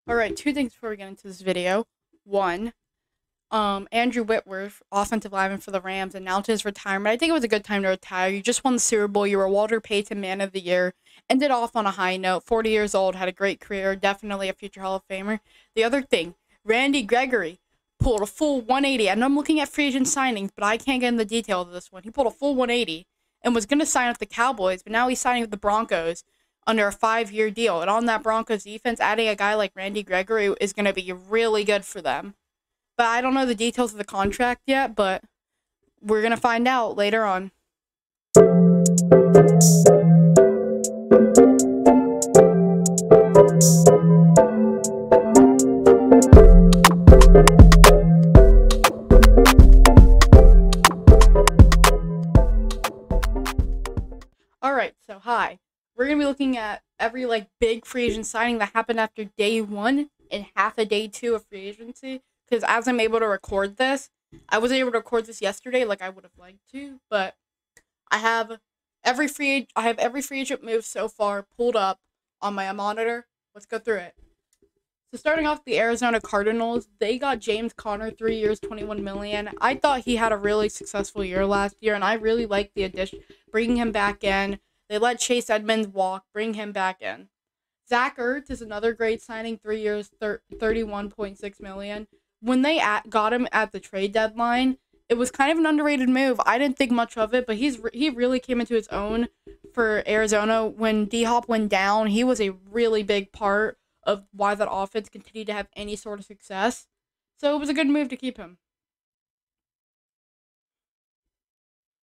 Alright, two things before we get into this video. One, Andrew Whitworth, offensive lineman for the Rams, announced his retirement. I think it was a good time to retire. You just won the Super Bowl. You were Walter Payton Man of the Year. Ended off on a high note. 40 years old, had a great career. Definitely a future Hall of Famer. The other thing, Randy Gregory pulled a full 180. And I'm looking at free agent signings, but I can't get in the details of this one. He pulled a full 180 and was going to sign with the Cowboys, but now he's signing with the Broncos under a 5-year deal. And on that Broncos defense, adding a guy like Randy Gregory is going to be really good for them. But I don't know the details of the contract yet, but we're going to find out later on. Alright, so hi. We're going to be looking at every big free agent signing that happened after day one and half of day two of free agency. Because as I'm able to record this, I wasn't able to record this yesterday like I would have liked to, but I have every free agent move so far pulled up on my monitor. Let's go through it. So starting off, the Arizona Cardinals, they got James Conner, 3 years, $21 million. I thought he had a really successful year last year, and I really liked the addition, bringing him back in. They let Chase Edmonds walk, bring him back in. Zach Ertz is another great signing, 3 years, $31.6 million. When they got him at the trade deadline, it was kind of an underrated move. I didn't think much of it, but he really came into his own for Arizona. When D-Hop went down, he was a really big part of why that offense continued to have any sort of success. So it was a good move to keep him.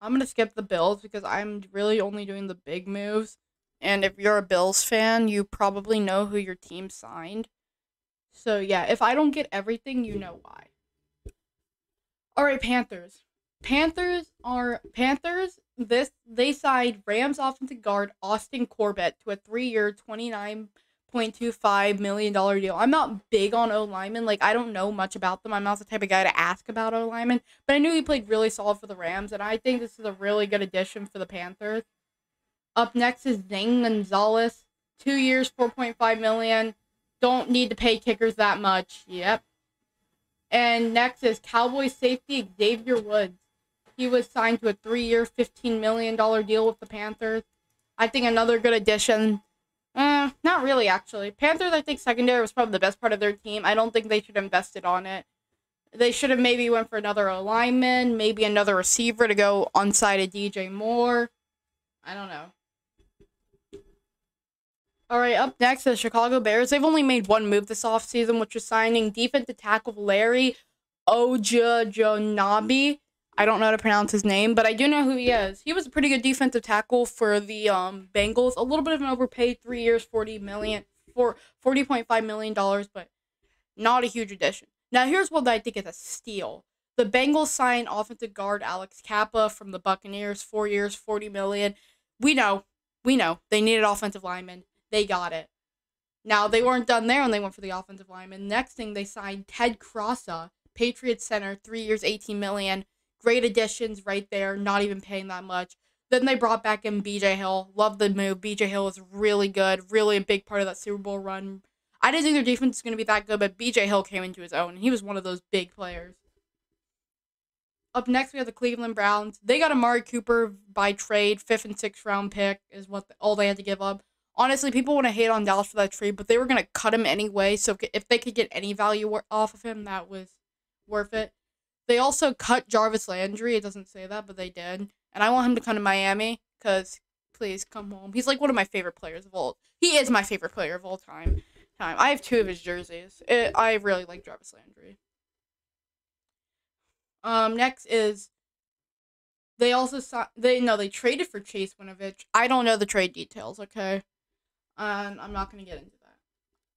I'm going to skip the Bills because I'm really only doing the big moves. And if you're a Bills fan, you probably know who your team signed. So yeah, if I don't get everything, you know why. Alright, Panthers. They signed Rams offensive guard Austin Corbett to a 3-year, $29.25 million deal. I'm not big on O-linemen. I don't know much about them. I'm not the type of guy to ask about O-linemen. But I knew he played really solid for the Rams, and I think this is a really good addition for the Panthers. Up next is Zane Gonzalez. 2 years, $4.5 million. Don't need to pay kickers that much. Yep. And next is Cowboys safety Xavier Woods. He was signed to a 3-year, $15 million deal with the Panthers. I think another good addition. Not really, actually. Panthers, I think secondary was probably the best part of their team. I don't think they should have invested on it. They should have maybe went for another lineman, maybe another receiver to go onside of DJ Moore. I don't know. Alright, up next, the Chicago Bears. They've only made one move this offseason, which was signing defensive tackle Larry Ogunjobi. I don't know how to pronounce his name, but I do know who he is. He was a pretty good defensive tackle for the Bengals. A little bit of an overpaid, 3 years, $40.5 million, but not a huge addition. Now, here's what I think is a steal. The Bengals signed offensive guard Alex Kappa from the Buccaneers, 4 years, $40 million. We know. They needed offensive linemen. They got it. Now, they weren't done there, and they went for the offensive lineman. Next thing, they signed Ted Crossa, Patriots center, 3 years, $18 million. Great additions right there, not even paying that much. Then they brought back in BJ Hill. Love the move. BJ Hill was really good, really a big part of that Super Bowl run. I didn't think their defense was going to be that good, but BJ Hill came into his own. He was one of those big players. Up next, we have the Cleveland Browns. They got Amari Cooper by trade, 5th and 6th round pick is all they had to give up. Honestly, people want to hate on Dallas for that trade, but they were going to cut him anyway, so if they could get any value off of him, that was worth it. They also cut Jarvis Landry. It doesn't say that, but they did. And I want him to come to Miami, because please come home. He's one of my favorite players of all. He is my favorite player of all time. I have 2 of his jerseys. I really like Jarvis Landry. Next is they also they traded for Chase Winovich. I don't know the trade details, okay? I'm not going to get into that.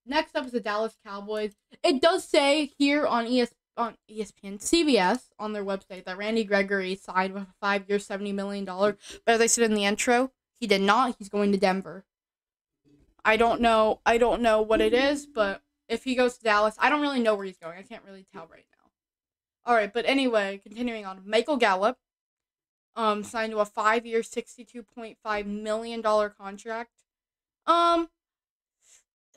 Next up is the Dallas Cowboys. It does say here on ESPN, CBS, on their website, that Randy Gregory signed with a 5-year, $70 million. But as I said in the intro, he did not. He's going to Denver. I don't know what it is, but if he goes to Dallas, I don't really know where he's going. I can't really tell right now. Alright, but anyway, continuing on. Michael Gallup signed to a 5-year, $62.5 million contract.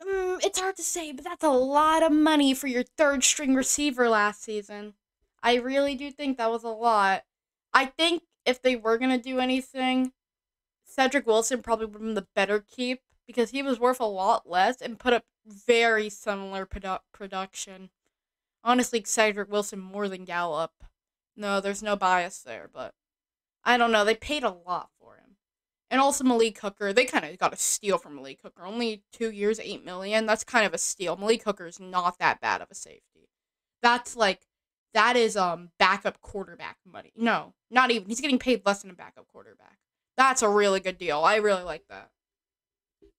It's hard to say, but that's a lot of money for your third string receiver last season. I really do think that was a lot. I think if they were going to do anything, Cedric Wilson probably would have been the better keep because he was worth a lot less and put up very similar production. Honestly, Cedric Wilson more than Gallup. No, there's no bias there, but I don't know. They paid a lot for him. And also Malik Hooker, they kind of got a steal from Malik Hooker. Only 2 years, $8 million. That's kind of a steal. Malik Hooker is not that bad of a safety. That's like that is backup quarterback money. No, not even. He's getting paid less than a backup quarterback. That's a really good deal. I really like that.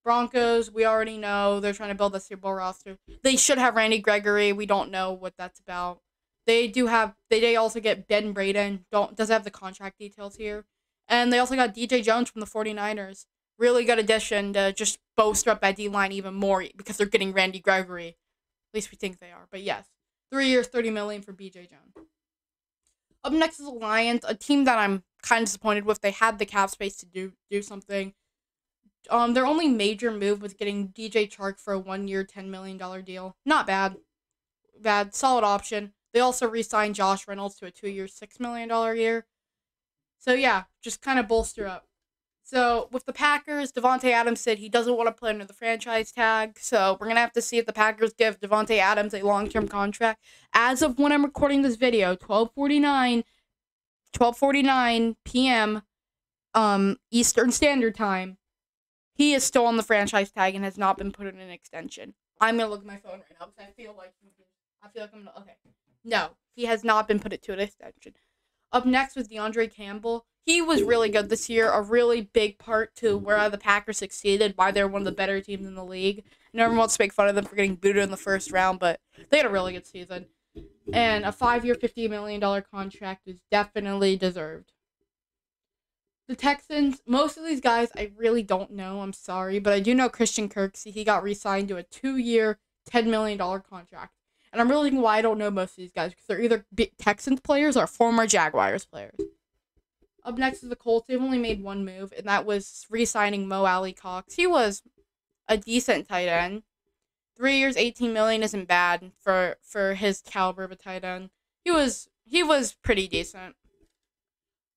Broncos, we already know they're trying to build a Super Bowl roster. They should have Randy Gregory. We don't know what that's about. They also get Ben Braden. Doesn't have the contract details here. And they also got DJ Jones from the 49ers. Really good addition to just bolster up that D line even more because they're getting Randy Gregory. At least we think they are. But yes, 3 years, $30 million for BJ Jones. Up next is the Lions, a team that I'm kind of disappointed with. They had the cap space to do something. Their only major move was getting DJ Chark for a 1-year, $10 million deal. Not bad. Solid option. They also re-signed Josh Reynolds to a 2-year, $6 million year. So yeah, just kind of bolster up. So with the Packers, Davante Adams said he doesn't want to play under the franchise tag. So we're going to have to see if the Packers give Davante Adams a long-term contract. As of when I'm recording this video, 12:49 p.m. Eastern Standard Time, he is still on the franchise tag and has not been put in an extension. I'm going to look at my phone right now because I feel like I'm going to... Okay. No, he has not been put into an extension. Up next was DeAndre Campbell. He was really good this year, a really big part to where the Packers succeeded, why they're one of the better teams in the league. And everyone wants to make fun of them for getting booted in the first round, but they had a really good season. And a 5-year, $50 million contract is definitely deserved. The Texans, most of these guys I really don't know, I'm sorry, but I do know Christian Kirksey. He got re-signed to a 2-year, $10 million contract. And I'm really thinking why I don't know most of these guys, because they're either Texans players or former Jaguars players. Up next is the Colts. They've only made one move, and that was re-signing Mo Alley-Cox. He was a decent tight end. 3 years, $18 million isn't bad for his caliber of a tight end. He was pretty decent.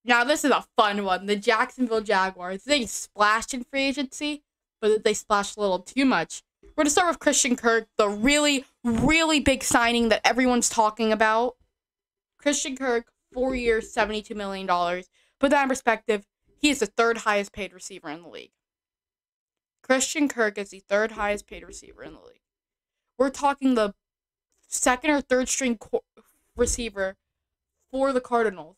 Now, this is a fun one. The Jacksonville Jaguars. They splashed in free agency, but they splashed a little too much. We're going to start with Christian Kirk, the really, really big signing that everyone's talking about. Christian Kirk, 4 years, $72 million. Put that in perspective, he is the third highest paid receiver in the league. Christian Kirk is the third highest paid receiver in the league. We're talking the second or third string receiver for the Cardinals.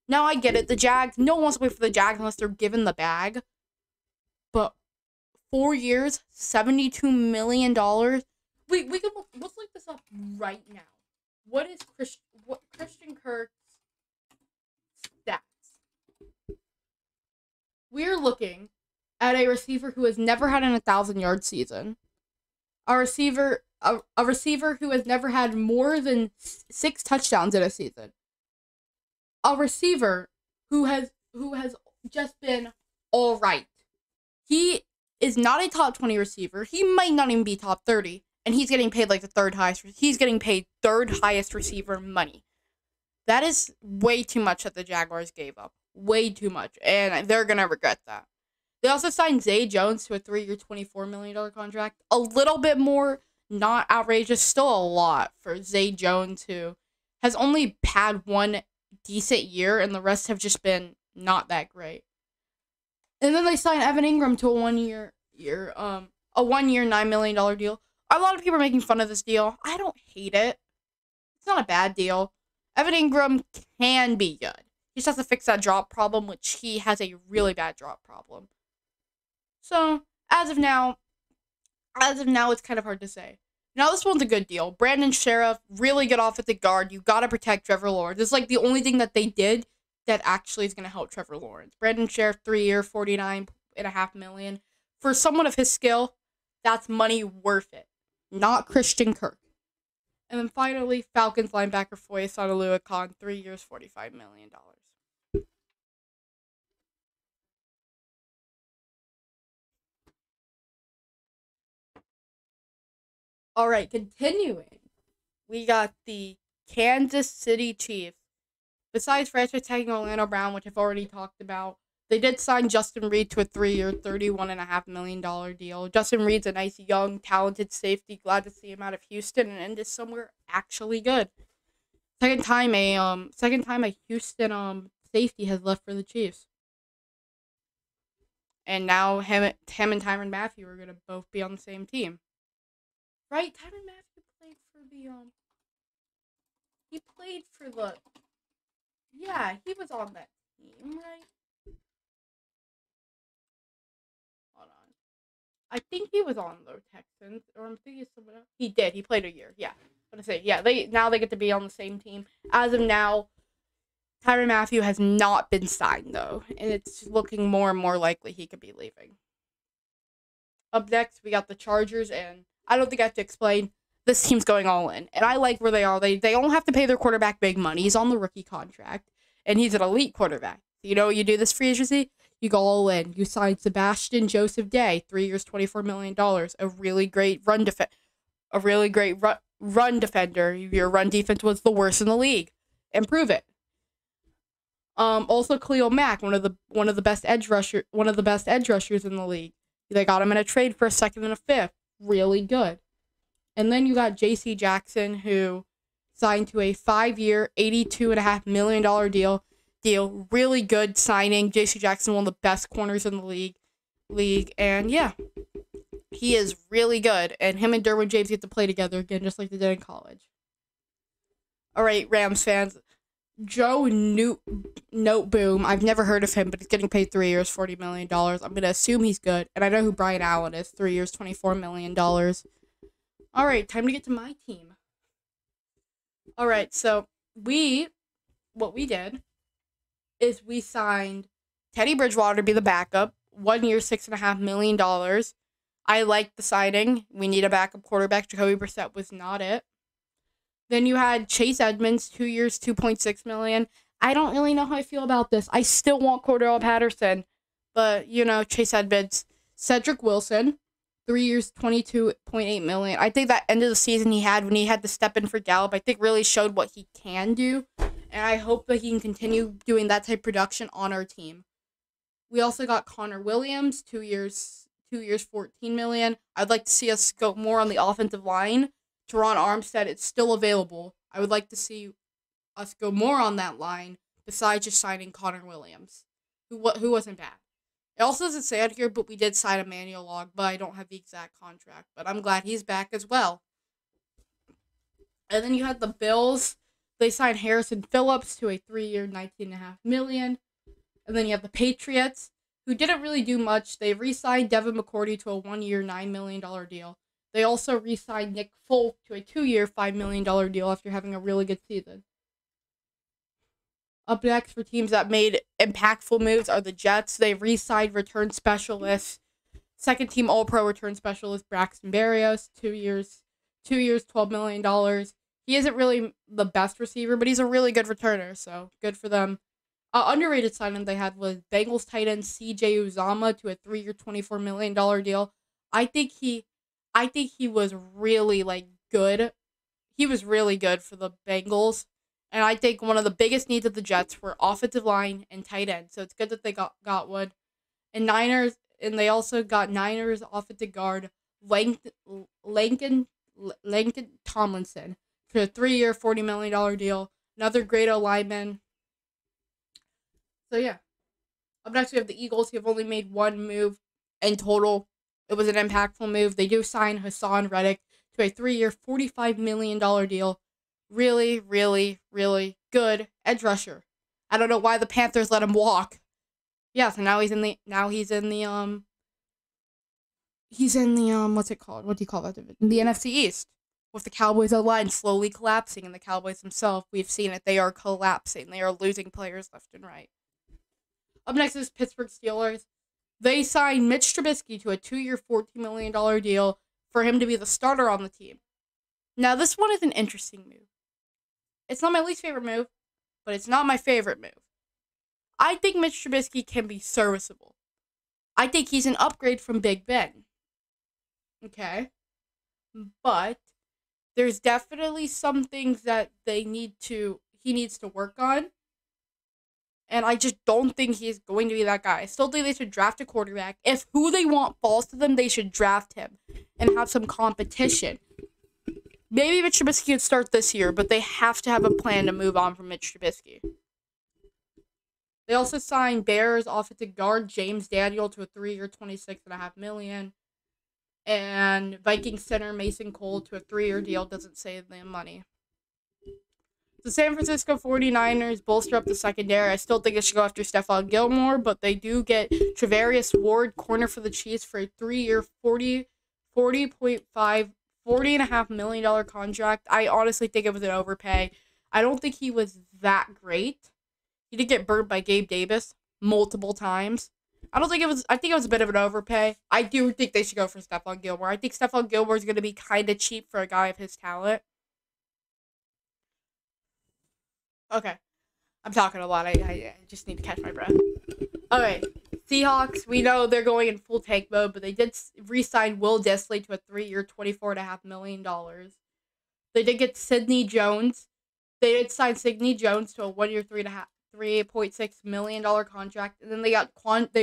Now, I get it. The Jags, no one wants to wait for the Jags unless they're given the bag. But 4 years, $72 million. Let's look this up right now. What is Christian Kirk's stats? We're looking at a receiver who has never had an 1,000-yard season. A receiver who has never had more than 6 touchdowns in a season. A receiver who has just been all right. He is not a top 20 receiver. He might not even be top 30, and he's getting paid like the third highest. He's getting paid third highest receiver money. That is way too much that the Jaguars gave up. Way too much, and they're gonna regret that. They also signed Zay Jones to a 3-year, $24 million contract. A little bit more, not outrageous, still a lot for Zay Jones, who has only had one decent year, and the rest have just been not that great. And then they signed Evan Ingram to a 1-year, $9 million deal. A lot of people are making fun of this deal. I don't hate it. It's not a bad deal. Evan Ingram can be good. He just has to fix that drop problem, which he has a really bad drop problem. So, as of now, it's kind of hard to say. Now, this one's a good deal. Brandon Sheriff, really good offensive guard. You got to protect Trevor Lawrence. It's like the only thing that they did that actually is going to help Trevor Lawrence. Brandon Sheriff, 3-year, $49.5 million. For someone of his skill, that's money worth it. Not Christian Kirk. And then finally, Falcons linebacker Foye Oluokun, 3 years, $45 million. All right, continuing. We got the Kansas City Chiefs. Besides franchise tagging Orlando Brown, which I've already talked about, they did sign Justin Reed to a 3-year, $31.5 million deal. Justin Reed's a nice, young, talented safety. Glad to see him out of Houston and into somewhere actually good. Second time a Houston safety has left for the Chiefs. And now him and Tyrann Mathieu are gonna both be on the same team. Right? Tyrann Mathieu played for the he played for the yeah, he was on that team, right? Hold on. I think he was on the Texans, or I'm thinking someone else. He did. He played a year. Yeah. I'm gonna say, yeah, they get to be on the same team. As of now, Tyrann Mathieu has not been signed though, and it's looking more and more likely he could be leaving. Up next, we got the Chargers, and I don't think I have to explain. This team's going all in, and I like where they are. They don't have to pay their quarterback big money. He's on the rookie contract, and he's an elite quarterback. You know, you do this free agency, you go all in. You sign Sebastian Joseph Day, 3 years, $24 million. A really great run defender. Your run defense was the worst in the league. Improve it. Also Khalil Mack, one of the best edge rushers in the league. They got him in a trade for a second and a fifth. Really good. And then you got J.C. Jackson, who signed to a 5-year, $82.5 million deal. Really good signing. J.C. Jackson, one of the best corners in the league. And yeah, he is really good. And him and Derwin James get to play together again, just like they did in college. All right, Rams fans. Joe Noteboom. I've never heard of him, but he's getting paid 3 years, $40 million. I'm going to assume he's good. And I know who Brian Allen is. 3 years, $24 million. All right, time to get to my team. All right, so what we did is we signed Teddy Bridgewater to be the backup. 1 year, $6.5 million. I liked the signing. We need a backup quarterback. Jacoby Brissett was not it. Then you had Chase Edmonds, 2 years, $2.6 million. I don't really know how I feel about this. I still want Cordell Patterson, but Chase Edmonds. Cedric Wilson, 3 years, $22.8 million. I think that end of the season when he had to step in for Gallup, I think really showed what he can do, and I hope that he can continue doing that type of production on our team. We also got Connor Williams, 2 years, $14 million. I'd like to see us go more on the offensive line. Teron Armstead, it's still available. I would like to see us go more on that line besides just signing Connor Williams, who wasn't bad. It also doesn't say it here, but we did sign Emmanuel Log, but I don't have the exact contract. But I'm glad he's back as well. And then you had the Bills. They signed Harrison Phillips to a 3-year, $19.5 million. And then you have the Patriots, who didn't really do much. They re-signed Devin McCourty to a 1-year, $9 million deal. They also re-signed Nick Folk to a 2-year, $5 million deal after having a really good season. Up next for teams that made impactful moves are the Jets. They re-signed return specialist, second-team All-Pro return specialist Braxton Berrios, 2 years, $12 million. He isn't really the best receiver, but he's a really good returner, so good for them. Underrated signing they had was Bengals tight end C.J. Uzomah to a 3-year, $24 million deal. I think he was really good. He was really good for the Bengals. And I think one of the biggest needs of the Jets were offensive line and tight end. So it's good that they got one. And they also got Niners offensive guard Laken Tomlinson for a 3-year, $40 million deal. Another great lineman. So yeah. Up next we have the Eagles, who have only made one move in total. It was an impactful move. They do sign Hassan Reddick to a 3-year, $45 million deal. Really, really, really good edge rusher. I don't know why the Panthers let him walk. Yeah, so now he's in the what's it called? What do you call that division? The NFC East. With the Cowboys line slowly collapsing, and the Cowboys themselves, we've seen it. They are collapsing. They are losing players left and right. Up next is Pittsburgh Steelers. They signed Mitch Trubisky to a 2-year, $14 million deal for him to be the starter on the team. Now, this one is an interesting move. It's not my least favorite move, but it's not my favorite move. I think Mitch Trubisky can be serviceable. I think he's an upgrade from Big Ben. Okay? But there's definitely some things that he needs to work on. And I just don't think he's going to be that guy. I still think they should draft a quarterback. If who they want falls to them, they should draft him and have some competition. Maybe Mitch Trubisky could start this year, but they have to have a plan to move on from Mitch Trubisky. They also signed Bears offensive guard James Daniel to a 3-year, $26.5 million. And Vikings center Mason Cole to a 3-year deal. Doesn't save them money. The San Francisco 49ers bolster up the secondary. I still think they should go after Stephon Gilmore, but they do get Travarius Ward, corner for the Chiefs, for a 3-year, $40.5 million contract. I honestly think it was an overpay. I don't think he was that great. He did get burnt by Gabe Davis multiple times. I think it was a bit of an overpay. I do think they should go for Stephon Gilmore. I think Stephon Gilmore is going to be kind of cheap for a guy of his talent. Okay. I'm talking a lot. I just need to catch my breath. Okay. Seahawks, we know they're going in full tank mode, but they did re-sign Will Dissly to a 3-year, $24.5 million. They did get Sidney Jones. They did sign Sidney Jones to a 1-year, $3.6 million contract. And then they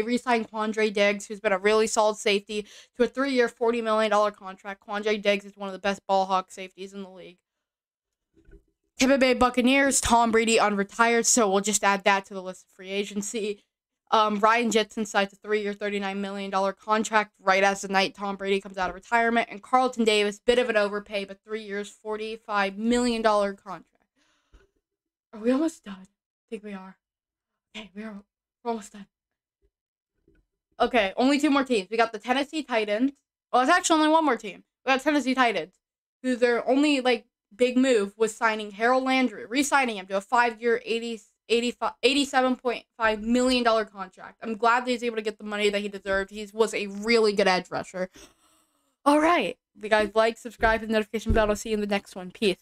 re-signed Quandre Diggs, who's been a really solid safety, to a 3-year, $40 million contract. Quandre Diggs is one of the best ball hawk safeties in the league. Tampa Bay Buccaneers, Tom Brady unretired, so we'll just add that to the list of free agency. Ryan Jetson signs a 3-year, $39 million contract right as the night Tom Brady comes out of retirement. And Carlton Davis, bit of an overpay, but 3 years, $45 million contract. Are we almost done? I think we are. Okay, we're almost done. Okay, only 2 more teams. We got the Tennessee Titans. Well, it's actually only 1 more team. We got Tennessee Titans, who their only, big move was signing Harold Landry, re-signing him to a 5-year, $87.5 million contract. I'm glad that he's able to get the money that he deserved. He was a really good edge rusher. All right. If you guys like, subscribe, hit the notification bell. I'll see you in the next one. Peace.